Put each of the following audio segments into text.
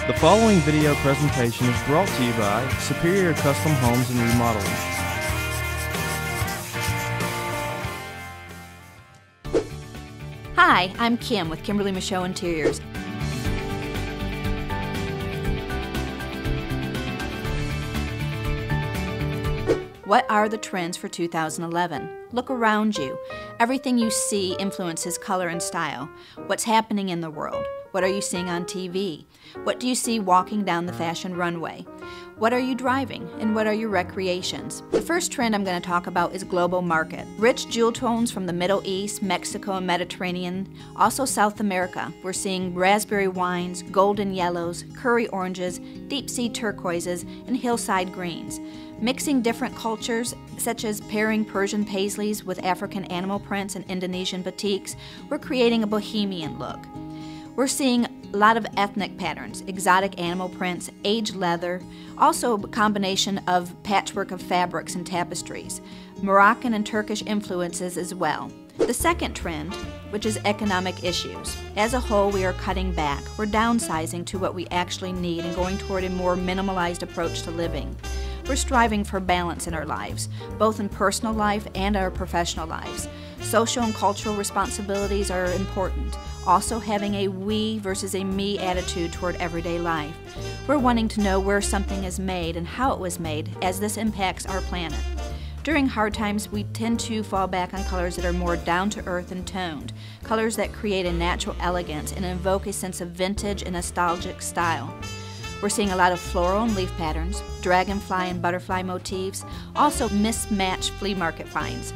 The following video presentation is brought to you by Superior Custom Homes and Remodeling. Hi, I'm Kim with Kimberly Michaud Interiors. What are the trends for 2011? Look around you. Everything you see influences color and style. What's happening in the world? What are you seeing on TV? What do you see walking down the fashion runway? What are you driving, and what are your recreations? The first trend I'm going to talk about is global market. Rich jewel tones from the Middle East, Mexico, and Mediterranean, also South America. We're seeing raspberry wines, golden yellows, curry oranges, deep sea turquoises, and hillside greens. Mixing different cultures, such as pairing Persian paisleys with African animal prints and Indonesian batiks, we're creating a bohemian look. We're seeing a lot of ethnic patterns, exotic animal prints, aged leather, also a combination of patchwork of fabrics and tapestries, Moroccan and Turkish influences as well. The second trend, which is economic issues. As a whole, we are cutting back. We're downsizing to what we actually need and going toward a more minimalized approach to living. We're striving for balance in our lives, both in personal life and our professional lives. Social and cultural responsibilities are important. Also having a we versus a me attitude toward everyday life. We're wanting to know where something is made and how it was made, as this impacts our planet. During hard times, we tend to fall back on colors that are more down-to-earth and toned, colors that create a natural elegance and invoke a sense of vintage and nostalgic style. We're seeing a lot of floral and leaf patterns, dragonfly and butterfly motifs, also mismatched flea market finds.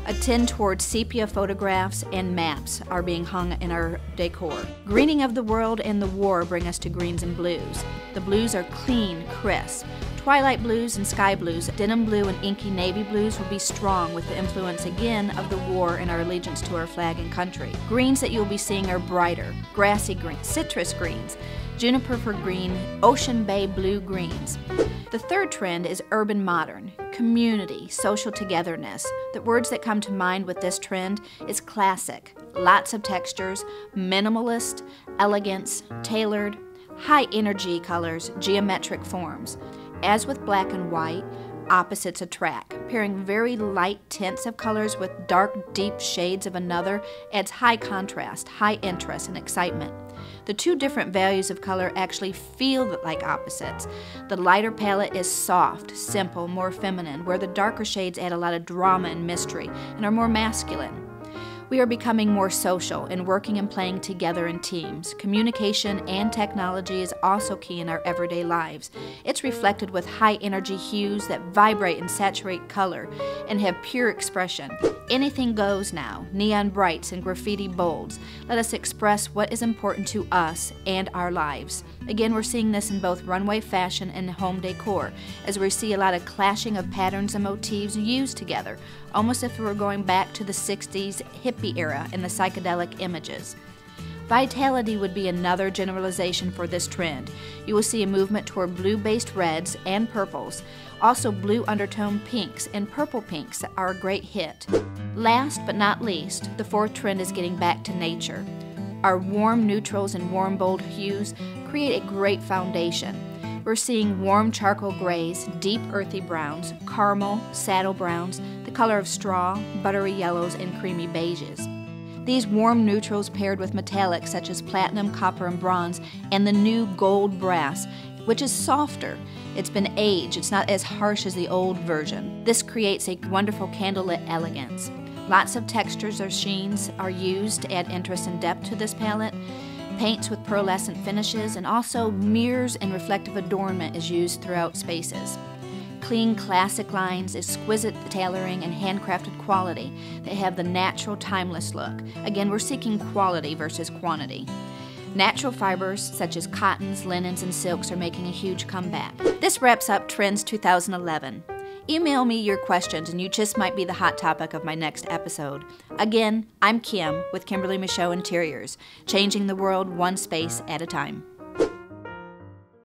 A tend towards sepia photographs and maps are being hung in our decor. Greening of the world and the war bring us to greens and blues. The blues are clean, crisp. Twilight blues and sky blues, denim blue and inky navy blues will be strong with the influence again of the war and our allegiance to our flag and country. Greens that you'll be seeing are brighter, grassy greens, citrus greens, juniper for green, ocean bay blue greens. The third trend is urban modern, community, social togetherness. The words that come to mind with this trend is classic, lots of textures, minimalist, elegance, tailored, high energy colors, geometric forms. As with black and white, opposites attract. Pairing very light tints of colors with dark, deep shades of another adds high contrast, high interest, and excitement. The two different values of color actually feel like opposites. The lighter palette is soft, simple, more feminine, where the darker shades add a lot of drama and mystery and are more masculine. We are becoming more social and working and playing together in teams. Communication and technology is also key in our everyday lives. It's reflected with high energy hues that vibrate and saturate color and have pure expression. Anything goes now, neon brights and graffiti bolds. Let us express what is important to us and our lives. Again, we're seeing this in both runway fashion and home decor, as we see a lot of clashing of patterns and motifs used together, almost if we were going back to the 60s hippie era in the psychedelic images. Vitality would be another generalization for this trend. You will see a movement toward blue-based reds and purples. Also blue undertone pinks and purple pinks are a great hit. Last but not least, the fourth trend is getting back to nature. Our warm neutrals and warm bold hues create a great foundation. We're seeing warm charcoal grays, deep earthy browns, caramel, saddle browns, the color of straw, buttery yellows, and creamy beiges. These warm neutrals paired with metallics such as platinum, copper, and bronze, and the new gold brass, which is softer. It's been aged, it's not as harsh as the old version. This creates a wonderful candlelit elegance. Lots of textures or sheens are used to add interest and depth to this palette. Paints with pearlescent finishes, and also mirrors and reflective adornment is used throughout spaces. Clean classic lines, exquisite tailoring, and handcrafted quality. They have the natural, timeless look. Again, we're seeking quality versus quantity. Natural fibers such as cottons, linens, and silks are making a huge comeback. This wraps up Trends 2011. Email me your questions and you just might be the hot topic of my next episode. Again, I'm Kim with Kimberly Michaud Interiors, changing the world one space at a time.